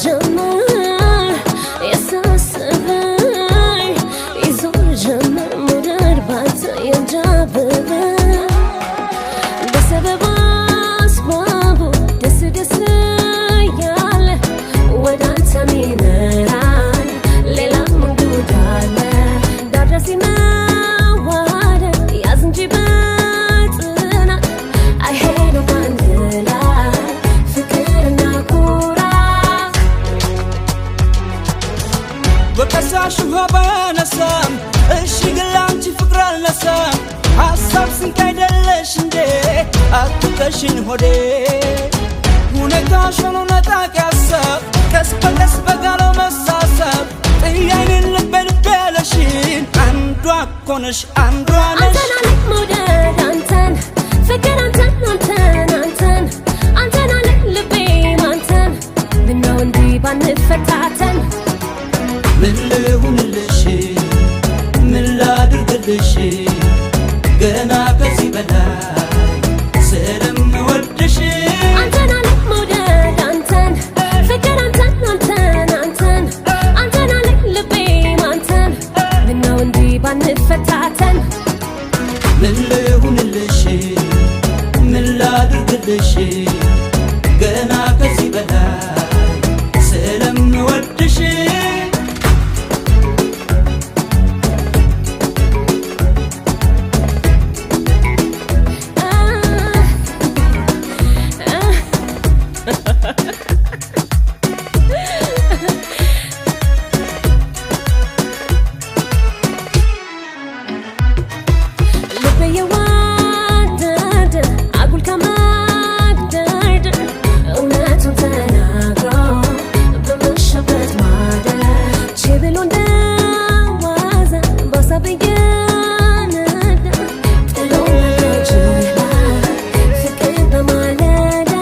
ጀመር ያሳስበኝ ይዞር ጀመር ሙደር ባንተ የንጃበበ በሰበብ አስባቡ ደስ ደስ ያለ ወደ አንተ ሚመራኝ ሌላ መንገድ አለ ዳርዳር ሲመዋደድ ያዝ እንጂ በጥናት አይሄድም አንድ ላይ ፍቅርና ኩራት በቀሳሽ ውሃ ባነሳም እሺ ግን ላንቺ ፍቅር አልነሳም ሀሳብ ስንቅ አይደለሽ እንዴ አትውቀሽኝ ሆዴ ሁኔታሽ ሆኖ ነጣቂ ሀሳብ ቀስ በቀስ በጋለው መሳሳብ ጥያይንን ልቤ ልቤ ያለሽን አንዷ እኮ ነሽ አንዷ ነሽ አንተን አለኝ መውደድ አንተን ፍቅር አንተን አንተን አንተን አንተን አለኝ ልቤም አንተን ምነው እንዲህ ባንፈታተን ምን ልሁንልሽ ምን ላድርግልሽ ገና ከዚህ በላይ ስለምወድሽ አንተን አለኝ መውደድ አንተን ፍቅር አንተን አንተን አንተን አንተን አለኝ ልቤም አንተን ምነው እንዲህ ባንፈታተን ምን ልሁንልሽ ምን ላድርግልሽ ገና ከዚህ በላይ ስለምወድሽ ልቤ የዋደደ አጉል ከማግደርደር እውነቱን ተናግሮ በመሸበት ማደር ችብሎ እንደዋዛ በሀሳብ እየነዳ ጥሎ መለጀላ ፍቅር በማለዳ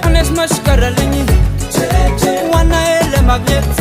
እኔስ መች ቀረልኝ ዋናዬን ለማግኘት